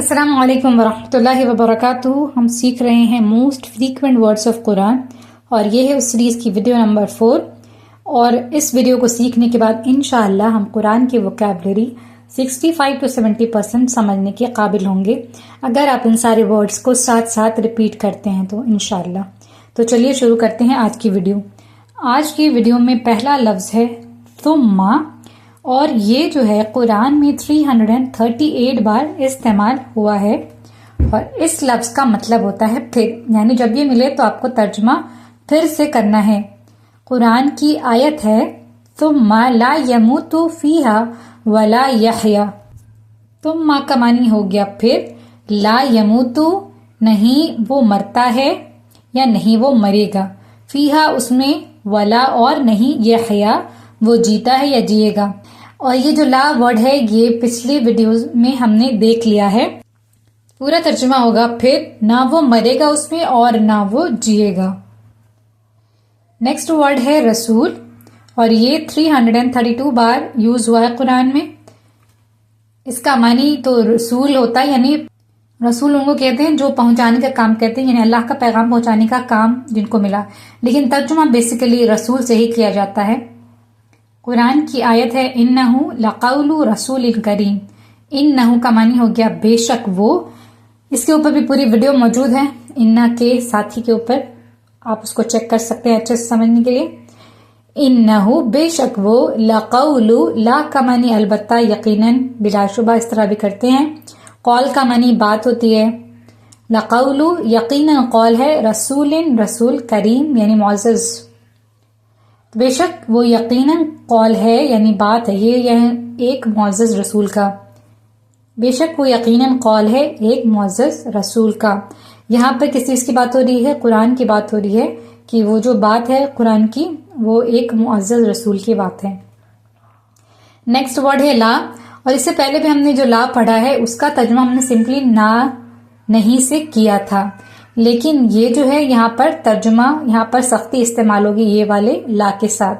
अस्सलाम वालेकुम वरहमतुल्लाहि वबरकातुहू। हम सीख रहे हैं most frequent words of Quran और ये है उस सीरीज़ की वीडियो नंबर 4। और इस वीडियो को सीखने के बाद इंशाअल्लाह हम कुरान की वोकैबुलरी 65 to 70% समझने के काबिल होंगे अगर आप इन सारे वर्ड्स को साथ साथ रिपीट करते हैं तो इंशाअल्लाह। तो चलिए शुरू करते हैं आज की वीडियो। आज की वीडियो में पहला लफ्ज़ है सुम्मा और ये जो है कुरान में 338 बार इस्तेमाल हुआ है और इस लफ्ज़ का मतलब होता है फिर, यानी जब ये मिले तो आपको तर्जुमा फिर से करना है। कुरान की आयत है सुम्मा ला यमूतु फीहा वला यहया। सुम्मा का मानी हो गया फिर, ला यमूतु नहीं वो मरता है या नहीं वो मरेगा, फीहा उसमें, वला और नहीं यहया वो जीता है या जिएगा। और ये जो ला वर्ड है ये पिछली वीडियोस में हमने देख लिया है। पूरा तर्जुमा होगा फिर, ना वो मरेगा उसमें और ना वो जिएगा। नेक्स्ट वर्ड है रसूल और ये 332 बार यूज हुआ है कुरान में। इसका मानी तो रसूल होता है, यानी रसूल उनको कहते हैं जो पहुंचाने का काम कहते हैं, यानी अल्लाह का पैगाम पहुंचाने का काम जिनको मिला, लेकिन तर्जुमा बेसिकली रसूल से ही किया जाता है। कुरान की आयत है इन्नहु लक़ौलु रसूलिन करीम। इन्नहु का मानी हो गया बेशक वो। इसके ऊपर भी पूरी वीडियो मौजूद है इन्ना के साथी के ऊपर, आप उसको चेक कर सकते हैं अच्छे से समझने के लिए। इन्नहु बेशक वो, लक़ौलु ला का मानी अलबत्ता, यकीनन, बिलाशुबा इस तरह भी करते हैं। कौल का मानी बात होती है। लक़ौलु यकीनन कौल है, रसूलिन रसूल, करीम यानी मुअज़्ज़ज़। बेशक वो यकीनन कौल है यानी बात है, यह एक मुअज़्ज़ज़ रसूल का। बेशक वो यकीनन कौल है एक मुअज़्ज़ज़ रसूल का। यहाँ पर किस चीज़ की बात हो रही है? कुरान की बात हो रही है कि वो जो बात है कुरान की वो एक मुअज़्ज़ज़ रसूल की बात है। नेक्स्ट वर्ड है ला और इससे पहले भी हमने जो ला पढ़ा है उसका तर्जुमा हमने सिंपली ना नहीं से किया था, लेकिन ये जो है यहाँ पर तर्जुमा, यहाँ पर सख्ती इस्तेमाल होगी ये वाले ला के साथ।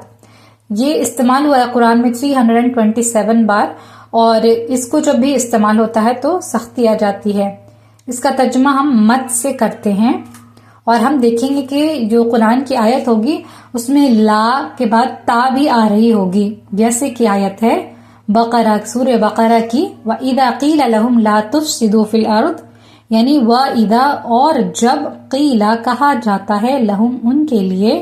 ये इस्तेमाल हुआ है कुरान में 327 बार और इसको जब भी इस्तेमाल होता है तो सख्ती आ जाती है। इसका तर्जुमा हम मत से करते हैं और हम देखेंगे कि जो कुरान की आयत होगी उसमें ला के बाद ता भी आ रही होगी, जैसे कि आयत है बकरा, सूरह बकरा की, व इदा क़ीला लहुम ला तुफ़सिदू फिल अर्द, यानी व इदा और जब क़ीला कहा जाता है लहुम उनके लिए,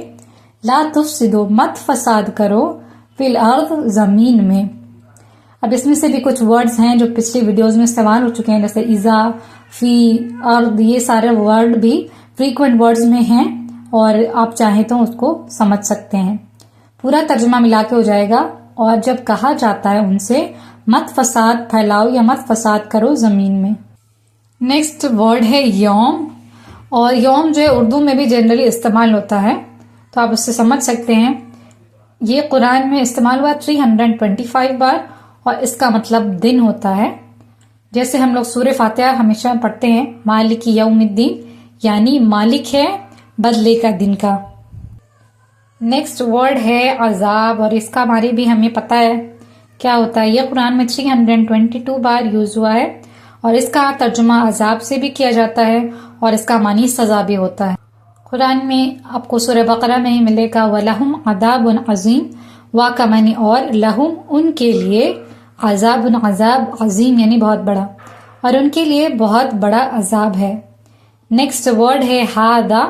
ला तुफ़सिदू मत फसाद करो, फिल अर्द जमीन में। अब इसमें से भी कुछ वर्ड्स हैं जो पिछली वीडियोस में इस्तेमाल हो चुके हैं, जैसे इज़ा, फी, अर्द, ये सारे वर्ड भी फ्रीक्वेंट वर्ड्स में हैं और आप चाहें तो उसको समझ सकते हैं। पूरा तर्जुमा मिला के हो जाएगा। और जब कहा जाता है उनसे मत फसाद फैलाओ या मत फसाद करो जमीन में। नेक्स्ट वर्ड है यौम और यौम जो है उर्दू में भी जनरली इस्तेमाल होता है, तो आप उससे समझ सकते हैं। ये कुरान में इस्तेमाल हुआ 325 बार और इसका मतलब दिन होता है। जैसे हम लोग सूरह फातिहा हमेशा पढ़ते हैं मालिकी यौमिद्दीन, यानी मालिक है बदले का दिन का। नेक्स्ट वर्ड है अजाब और इसका मानी भी हमें पता है क्या होता है। यह कुरान में 322 बार यूज हुआ है और इसका तर्जुमा अजाब से भी किया जाता है और इसका मानी सजा भी होता है। कुरान में आपको सूरह बकरा में ही मिलेगा वलहुम अज़ाबुन अज़ीम, वा का मानी और, लहुम उनके लिए, अज़ाबुन अज़ाब, अज़ीम यानी बहुत बड़ा, और उनके लिए बहुत बड़ा अजाब है। नेक्स्ट वर्ड है हादा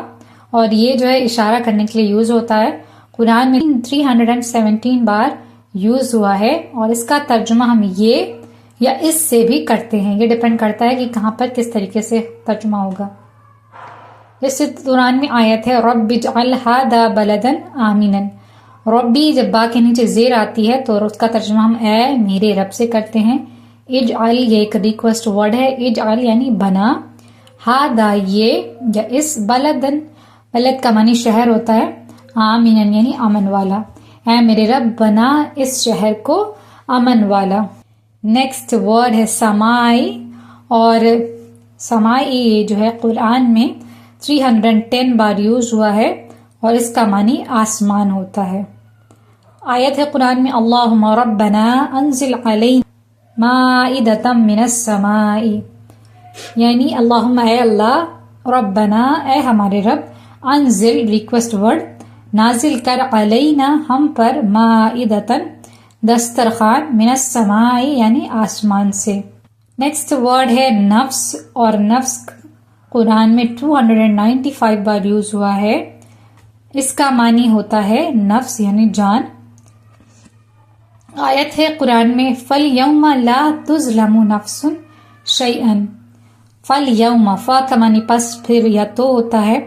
और ये जो है इशारा करने के लिए यूज होता है। कुरान में 317 बार यूज हुआ है और इसका तर्जुमा हम ये या इससे भी करते हैं, ये डिपेंड करता है कि कहाँ पर किस तरीके से तर्जुमा होगा। जैसे कुरान में आयत है रब्बि इजअल हादा बलदन आमिनन। रब्बी जब बा के नीचे जेर आती है तो उसका तर्जुमा हम ए मेरे रब से करते हैं। इजअल ये एक रिक्वेस्ट वर्ड है, इजअल यानी बना, हादा ये या इस, बलदन बलद का मानी शहर होता है, आमिनन यानी अमन वाला, ऐ मेरे रब बना इस शहर को अमन वाला। नेक्स्ट वर्ड है समाई और समाई जो है कुरान में 310 बार यूज हुआ है और इसका मानी आसमान होता है। आयत है कुरान में अल्लाहुम्मा रब्बना अंजिल अलैना माइदतम मिनस समाई, یعنی اللہم اے اللہ، ربنا اے ہمارے رب، انزل ریکویسٹ ورڈ، نازل کر علینا ہم پر، مائدتن دسترخوان، من السماء یعنی آسمان سے۔ نیکسٹ ورڈ ہے نفس، اور نفس قرآن میں 295 بار یوز ہوا ہے۔ اس کا معنی ہوتا ہے نفس یعنی جان۔ آیت ہے قرآن میں فَالْيَوْمَ لَا تُظْلَمُ نَفْسٌ شَيْئًا۔ فَالْيَوْمَ، فا کا معنی پس، پھر یا تو ہوتا ہے،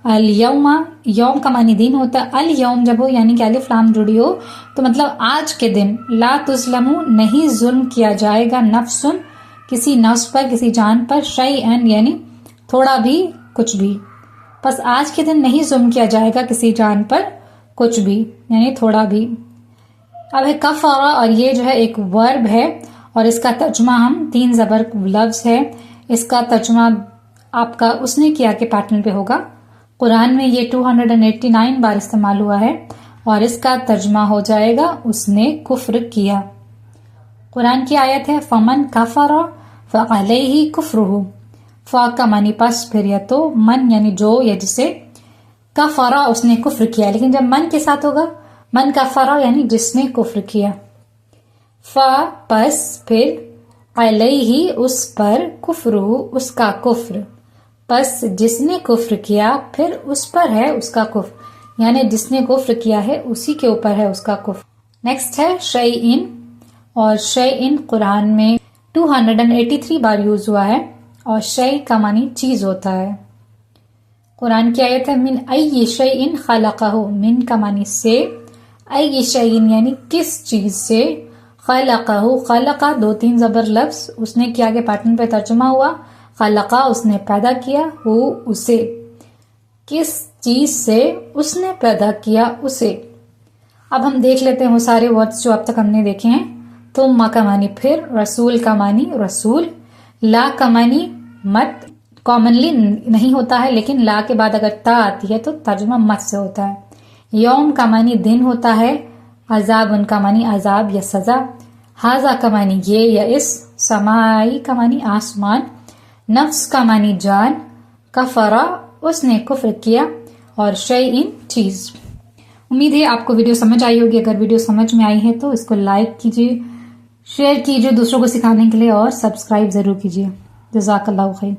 الیوم یوم کا معنی دن ہوتا ہے، الیوم جب ہو یعنی کہ الف لام جڑی ہو تو مطلب آج کے دن، لا تظلم نہیں ظلم کیا جائے گا، نفس کسی نفس پر، کسی جان پر، شیئن یعنی تھوڑا بھی، کچھ بھی، بس آج کے دن نہیں ظلم کیا جائے گا کسی جان پر کچھ بھی یعنی تھوڑا بھی۔ اب ہے کفر، اور یہ جو ہے ایک ورب ہے، اور اس کا ترجمہ ہم 3 زبر لفظ ہے، اس کا ترجمہ آپ کا اس نے کیا کے پیٹرن پہ ہوگا۔ قرآن میں یہ 289 بار استعمال ہوا ہے، اور اس کا ترجمہ ہو جائے گا اس نے کفر کیا۔ قرآن کی آیت ہے فمن کفر فعلیہ کفرہ، فا کا معنی پس، پھر یا تو، من یعنی جو یا جسے، کفرا اس نے کفر کیا، لیکن جب من کے ساتھ ہوگا من کفرا یعنی جس نے کفر کیا۔ فا پس، پھر علیہ اس پر، کفرہ اس کا کفر، پس جس نے کفر کیا پھر اس پر ہے اس کا کفر، یعنی جس نے کفر کیا ہے اسی کے اوپر ہے اس کا کفر۔ نیکسٹ ہے شیئن، اور شیئن قرآن میں 283 بار یوز ہوا ہے، اور شیء کا معنی چیز ہوتا ہے۔ قرآن کی آیت ہے من ای شیء خلقہ، من کا معنی سے، ای شیء یعنی کس چیز سے، خلقہ، خلقہ 2-3 زبر لفظ، اس نے کیا کے پیٹرن پہ ترجمہ ہوا، خلقہ اس نے پیدا کیا، ہو اسے، کس چیز سے اس نے پیدا کیا اسے۔ اب ہم دیکھ لیتے ہیں وہ سارے ورڈز جو اب تک ہم نے دیکھے ہیں۔ ثم کا معنی پھر، رسول کا معنی رسول، لا کا معنی مت، کامنلی نہیں ہوتا ہے لیکن لا کے بعد اگر تا آتی ہے تو ترجمہ مت سے ہوتا ہے۔ یوم کا معنی دن ہوتا ہے، عذاب ان کا معنی عذاب یا سزا، ہاذا کا معنی یہ یا اس، سمائی کا معنی آسمان، نفس کا معنی جان، کفرا اس نے کفر کیا، اور شیئن چیز۔ امید ہے آپ کو ویڈیو سمجھ آئی ہوگی۔ اگر ویڈیو سمجھ میں آئی ہے تو اس کو لائک کیجیے، شیئر کیجیے دوسروں کو سکھانے کے لیے، اور سبسکرائب ضرور کیجیے۔ جزاک اللہ خیر۔